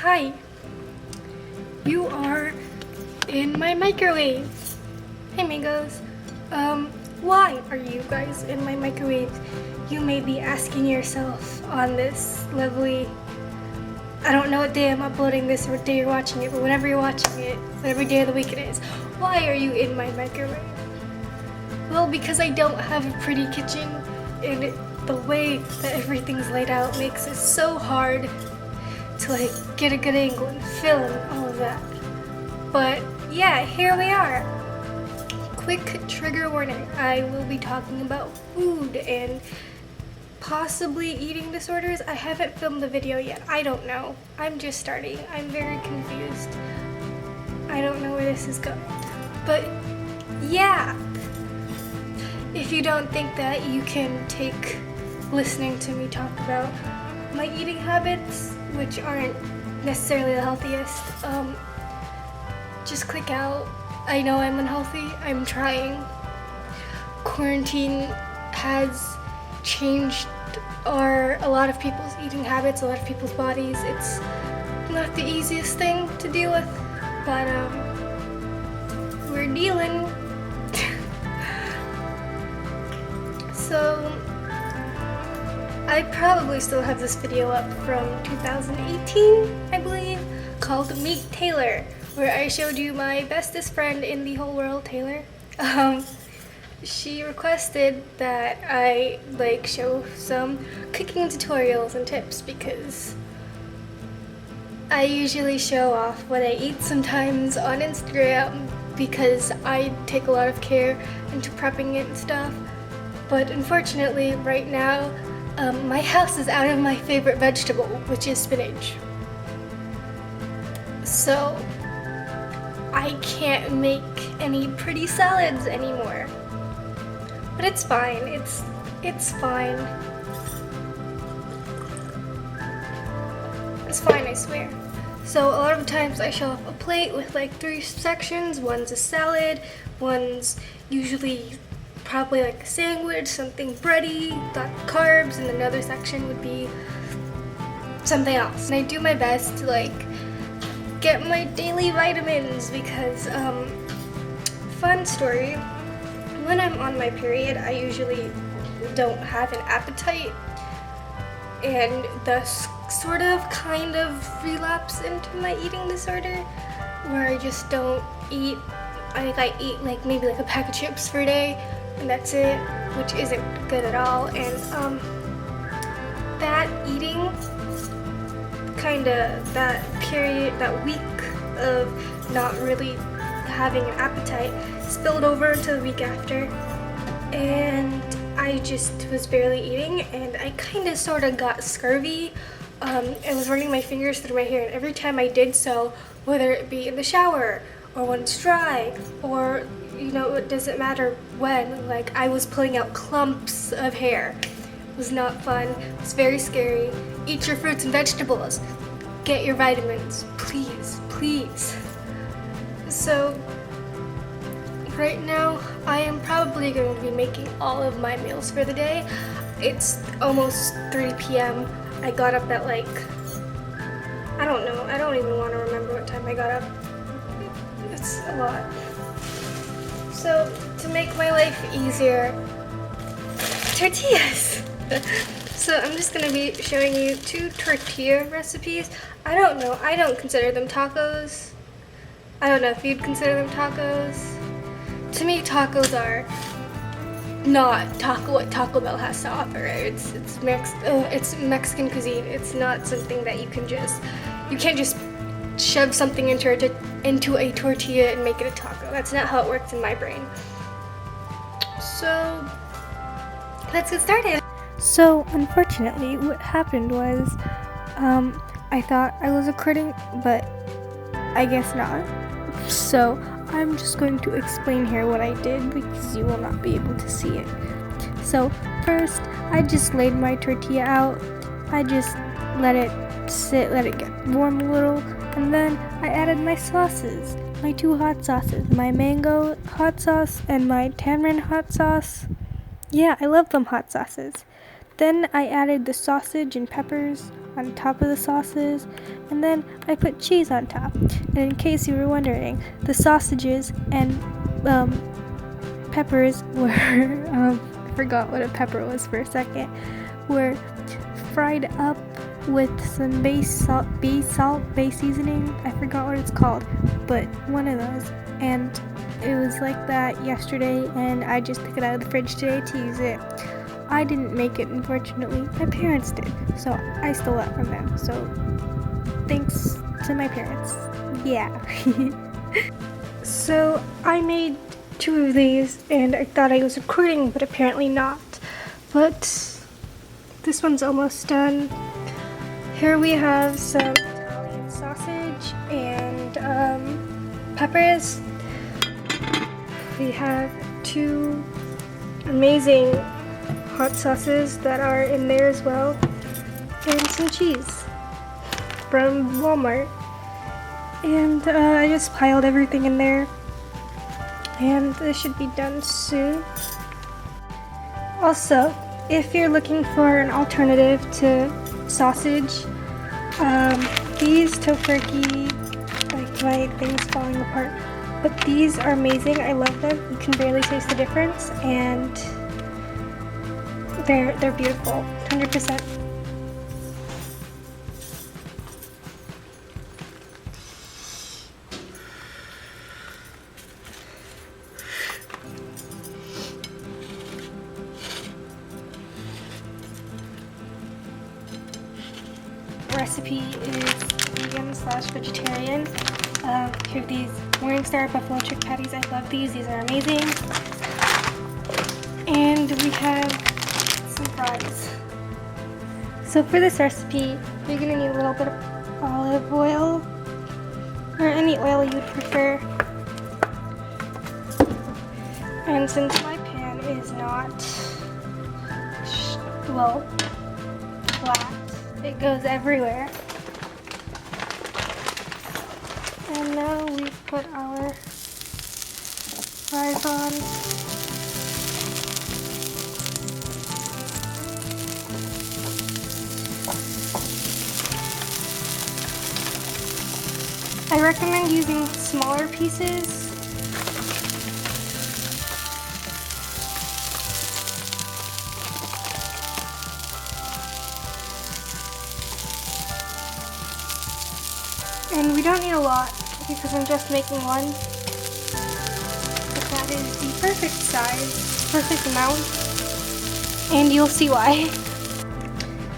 Hi, you are in my microwave. Hey mangoes. Why are you guys in my microwave? You may be asking yourself on this lovely, I don't know what day I'm uploading this or what day you're watching it, but whenever you're watching it, whatever day of the week it is, why are you in my microwave? Well, because I don't have a pretty kitchen, and the way that everything's laid out makes it so hard to get a good angle and film all of that. But yeah, here we are. Quick trigger warning, I will be talking about food and possibly eating disorders. I haven't filmed the video yet. I don't know. I'm just starting. I'm very confused. I don't know where this is going. But yeah, if you don't think that, you can take listening to me talk about my eating habits, which aren't necessarily the healthiest. Just click out. I know I'm unhealthy. I'm trying. Quarantine has changed a lot of people's eating habits, a lot of people's bodies. It's not the easiest thing to deal with, but we're dealing. So I probably still have this video up from 2018, I believe, called Meet Tayler, where I showed you my bestest friend in the whole world, Tayler. She requested that I show some cooking tutorials and tips because I usually show off what I eat sometimes on Instagram because I take a lot of care into prepping it and stuff. But unfortunately, right now, my house is out of my favorite vegetable, which is spinach. So I can't make any pretty salads anymore. But it's fine. It's fine. It's fine, I swear. So a lot of times I show off a plate with 3 sections. One's a salad, one's usually probably a sandwich, something bready, got carbs, and another section would be something else. And I do my best to get my daily vitamins because fun story, when I'm on my period I usually don't have an appetite, and thus sort of kind of relapse into my eating disorder where I just don't eat. I eat maybe a pack of chips for a day and that's it, which isn't good at all. And that eating that period, that week of not really having an appetite spilled over into the week after, and I just was barely eating, and I sort of got scurvy. I was running my fingers through my hair, and every time I did so, whether it be in the shower or when it's dry, or it doesn't matter when, I was pulling out clumps of hair. It was not fun. It was very scary. Eat your fruits and vegetables. Get your vitamins, please, please. So right now I am probably going to be making all of my meals for the day. It's almost 3 p.m. I got up at I don't know, I don't even want to remember what time I got up. It's a lot. So to make my life easier, tortillas. So I'm just going to be showing you 2 tortilla recipes. I don't know, I don't consider them tacos. I don't know if you'd consider them tacos. To me, tacos are not what Taco Bell has to offer. It's Mexican cuisine. It's not something that you can't just shove something into a tortilla and make it a taco. That's not how it works in my brain. So let's get started. So unfortunately, what happened was I thought I was recording, but I guess not. So I'm just going to explain here what I did because you will not be able to see it. So first, I just laid my tortilla out. I just let it sit, let it get warm a little, and then I added my sauces, my 2 hot sauces, my mango hot sauce and my tamarind hot sauce. Yeah, I love them hot sauces. Then I added the sausage and peppers, on top of the sauces, and then I put cheese on top. And in case you were wondering, the sausages and peppers were, I forgot what a pepper was for a second, were fried up with some base seasoning. I forgot what it's called, but one of those. And it was like that yesterday, and I just took it out of the fridge today to use it. I didn't make it, unfortunately. My parents did, so I stole that from them. So thanks to my parents. Yeah. So I made 2 of these, and I thought I was recording, but apparently not. But this one's almost done. Here we have some Italian sausage and peppers. We have 2 amazing hot sauces that are in there as well, and some cheese from Walmart. And I just piled everything in there, and this should be done soon. Also, if you're looking for an alternative to sausage, these tofurkey, like my thing's falling apart, but these are amazing. I love them. You can barely taste the difference, and they're beautiful, 100%. Recipe is vegan/vegetarian. Here are these Morningstar buffalo chick patties. I love these. These are amazing. And we have some fries. So for this recipe, you're gonna need a little bit of olive oil, or any oil you would prefer. And since my pan is not flat, it goes everywhere. And now we put our fries on. I recommend using smaller pieces. And we don't need a lot because I'm just making one. But that is the perfect size, perfect amount, and you'll see why.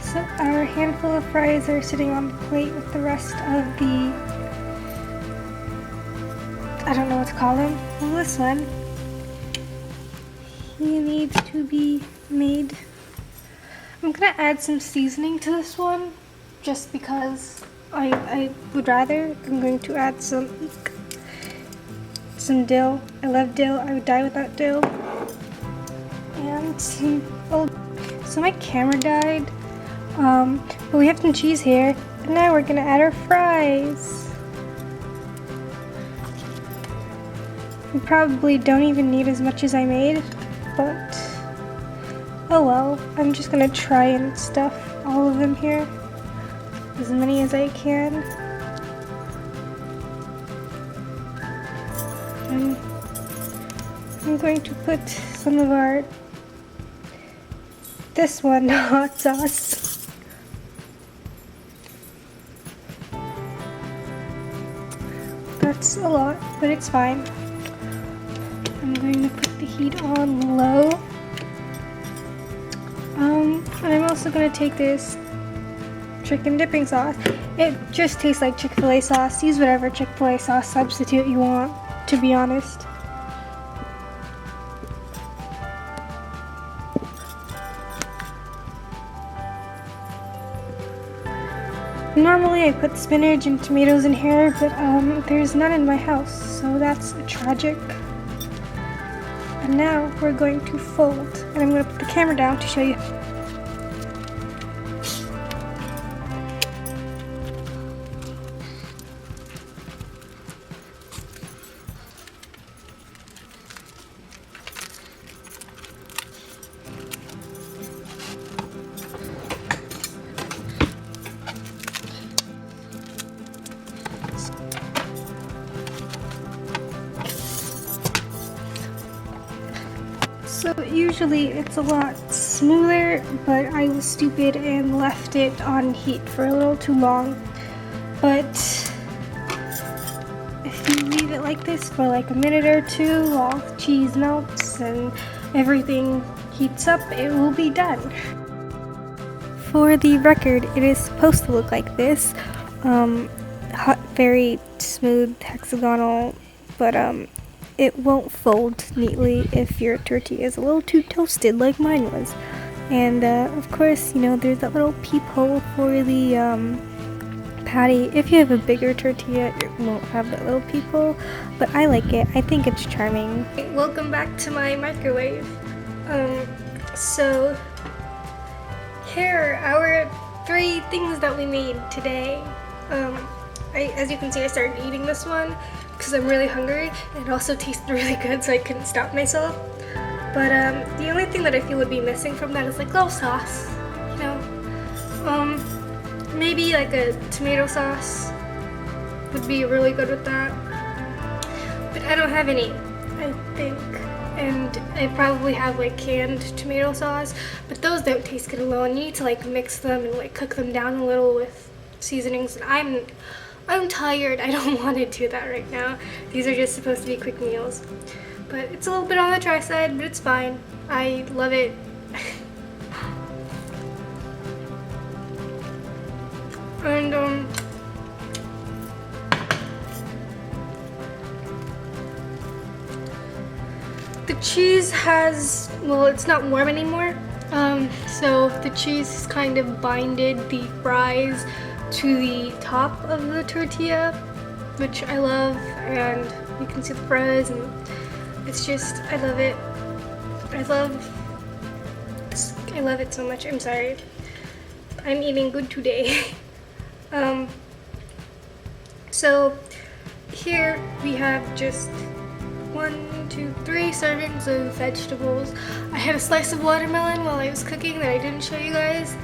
So our handful of fries are sitting on the plate with the rest of the, I don't know what to call them. Well, this one, he needs to be made. I'm gonna add some seasoning to this one just because I would rather. I'm going to add some dill. I love dill. I would die without dill. And some, so my camera died. But we have some cheese here. And now we're gonna add our fries. We probably don't even need as much as I made, but oh well. I'm just gonna try and stuff all of them here, as many as I can. And I'm going to put some of our, this one, hot sauce. That's a lot, but it's fine. I'm going to put the heat on low. I'm also going to take this chicken dipping sauce. It just tastes like Chick-fil-A sauce. Use whatever Chick-fil-A sauce substitute you want, to be honest. Normally I put spinach and tomatoes in here, but there's none in my house, so that's tragic. And now we're going to fold, and I'm going to put the camera down to show you. usually it's a lot smoother, but I was stupid and left it on heat for a little too long. But if you leave it like this for like a minute or two while the cheese melts and everything heats up, it will be done. For the record, it is supposed to look like this. Very smooth, hexagonal, but it won't fold neatly if your tortilla is a little too toasted like mine was. And of course, you know, there's that little peephole for the patty. If you have a bigger tortilla, it won't have that little peephole, but I like it. I think it's charming. Welcome back to my microwave. So here are our 3 things that we made today. As you can see, I started eating this one because I'm really hungry. It also tasted really good, so I couldn't stop myself. But the only thing that I feel would be missing from that is like little sauce, you know. Maybe like a tomato sauce would be really good with that. But I don't have any, I think. And I probably have like canned tomato sauce, but those don't taste good alone. You need to like mix them and like cook them down a little with seasonings. And I'm tired. I don't want to do that right now. These are just supposed to be quick meals. But it's a little bit on the dry side, but it's fine. I love it. And the cheese has, well, it's not warm anymore. So the cheese has kind of binded the fries to the top of the tortilla, which I love, and you can see the fries, and it's just, I love it. I love it so much. I'm sorry. I'm eating good today. So here we have just 1, 2, 3 servings of vegetables. I had a slice of watermelon while I was cooking that I didn't show you guys.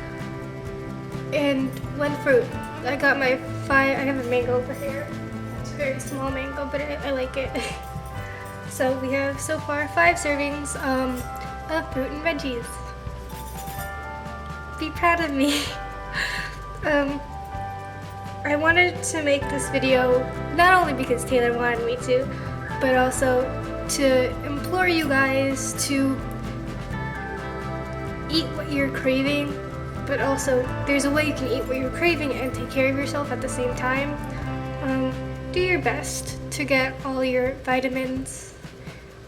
And 1 fruit. I got my 5, I have a mango over here. It's a very small mango, but I like it. So we have so far 5 servings of fruit and veggies. Be proud of me. I wanted to make this video not only because Taylor wanted me to, but also to implore you guys to eat what you're craving, but also there's a way you can eat what you're craving and take care of yourself at the same time. Do your best to get all your vitamins.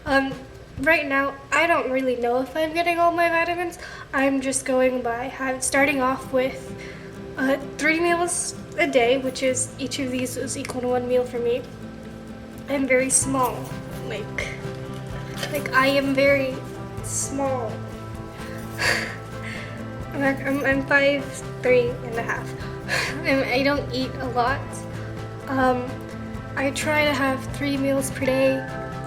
Right now, I don't really know if I'm getting all my vitamins. I'm just going by starting off with 3 meals a day, which is each of these is equal to 1 meal for me. I'm very small, like I am very small. I'm 5'3.5", and I don't eat a lot. I try to have 3 meals per day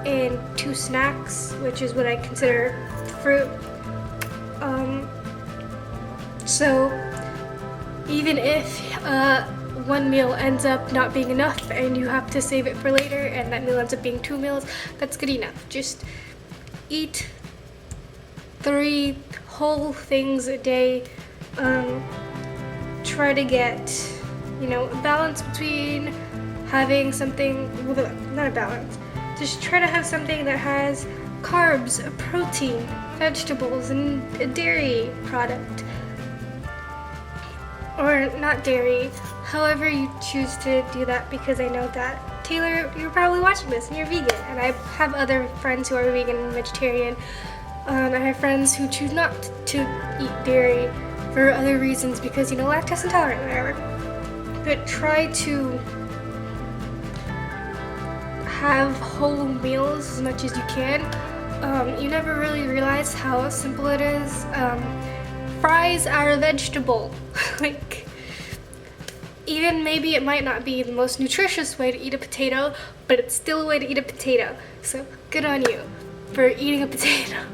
and 2 snacks, which is what I consider fruit. So even if 1 meal ends up not being enough and you have to save it for later and that meal ends up being 2 meals, that's good enough. Just eat 3 whole things a day. Try to get, you know, a balance between having something, well, not a balance, just try to have something that has carbs, a protein, vegetables, and a dairy product. Or not dairy, however you choose to do that, because I know that Taylor, you're probably watching this and you're vegan, and I have other friends who are vegan and vegetarian. I have friends who choose not to eat dairy for other reasons because, you know, lactose intolerant, whatever. But try to have whole meals as much as you can. You never really realize how simple it is. Fries are a vegetable. Like, even maybe it might not be the most nutritious way to eat a potato, but it's still a way to eat a potato. So good on you for eating a potato.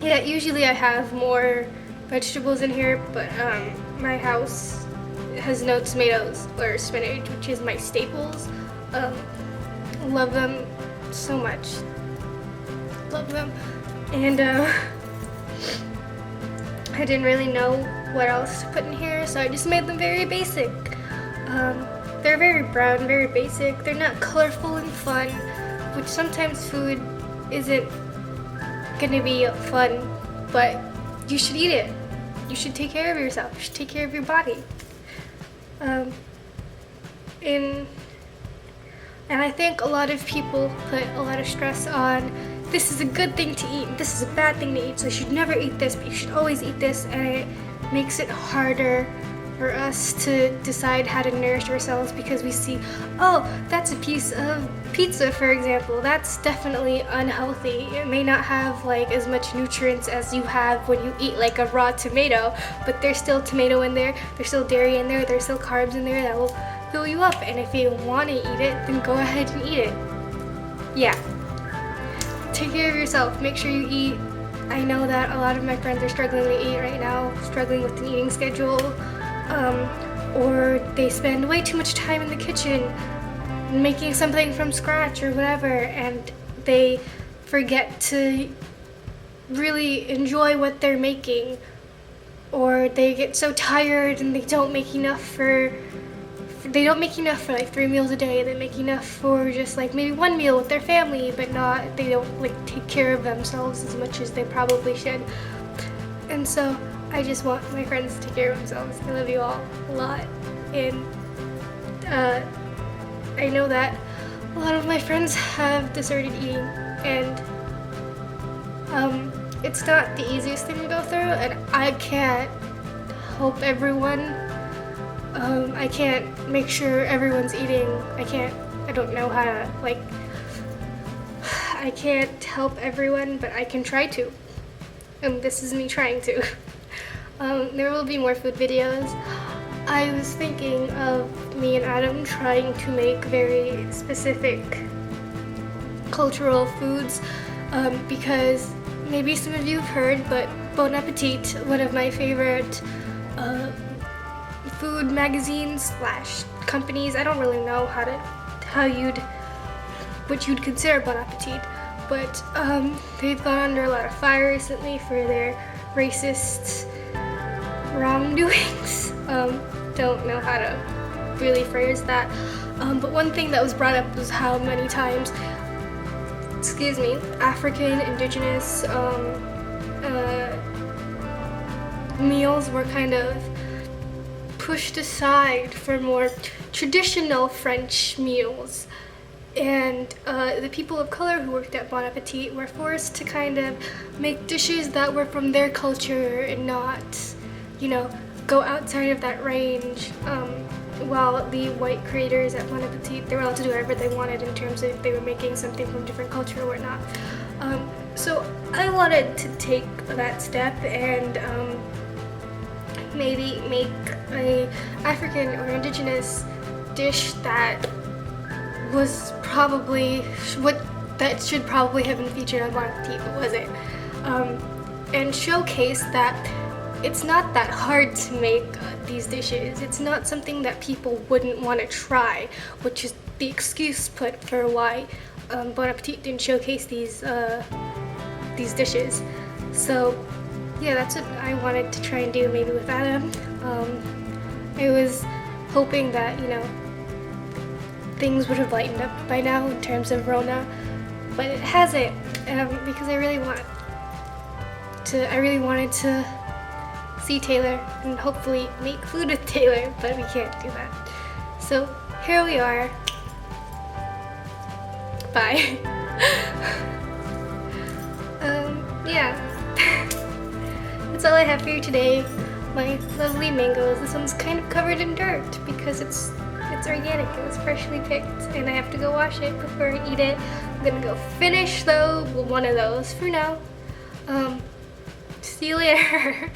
Yeah, usually I have more vegetables in here, but my house has no tomatoes or spinach, which is my staples. Love them so much. love them. And I didn't really know what else to put in here, so I just made them very basic. They're very brown, very basic. They're not colorful and fun, which sometimes food isn't gonna be fun, but you should eat it. You should take care of yourself. You should take care of your body. And I think a lot of people put a lot of stress on, this is a good thing to eat, this is a bad thing to eat, so you should never eat this, but you should always eat this, and it makes it harder for us to decide how to nourish ourselves because we see, oh, that's a piece of pizza, for example. That's definitely unhealthy. It may not have like as much nutrients as you have when you eat like a raw tomato, but there's still tomato in there, there's still dairy in there, there's still carbs in there that will fill you up, and if you want to eat it, then go ahead and eat it. Yeah. Take care of yourself. Make sure you eat. I know that a lot of my friends are struggling to eat right now, struggling with an eating schedule, or they spend way too much time in the kitchen making something from scratch or whatever, and they forget to really enjoy what they're making, or they get so tired and they don't make enough for like 3 meals a day. They make enough for just like maybe 1 meal with their family, but they don't like take care of themselves as much as they probably should. And so I just want my friends to take care of themselves. I love you all a lot. And I know that a lot of my friends have disordered eating, and it's not the easiest thing to go through, and I can't help everyone. I can't make sure everyone's eating. I don't know how to, like, I can't help everyone, but I can try to. And this is me trying to. There will be more food videos. I was thinking of me and Adam trying to make very specific cultural foods, because maybe some of you have heard, but Bon Appetit, one of my favorite food magazines / companies. I don't really know what you'd consider Bon Appetit, but they've gone under a lot of fire recently for their racist wrongdoings. Don't know how to really phrase that, but one thing that was brought up was how many times, African, indigenous meals were kind of pushed aside for more traditional French meals, and the people of color who worked at Bon Appetit were forced to kind of make dishes that were from their culture and not, go outside of that range, while the white creators at Bon Appetit, they were allowed to do whatever they wanted in terms of if they were making something from different culture or whatnot. So I wanted to take that step and maybe make a African or indigenous dish that was probably that should probably have been featured on Bon Appetit, but wasn't, and showcase that it's not that hard to make these dishes. It's not something that people wouldn't want to try, which is the excuse put for why Bon Appetit didn't showcase these dishes. So yeah, that's what I wanted to try and do maybe with Adam. I was hoping that, things would have lightened up by now in terms of Rona, but it hasn't, because I really wanted to see Tayler and hopefully make food with Tayler, but we can't do that. So here we are. Bye. Yeah. That's all I have for you today. My lovely mangoes. This one's kind of covered in dirt because it's organic. It was freshly picked, and I have to go wash it before I eat it. I'm gonna go finish one of those for now. See you later.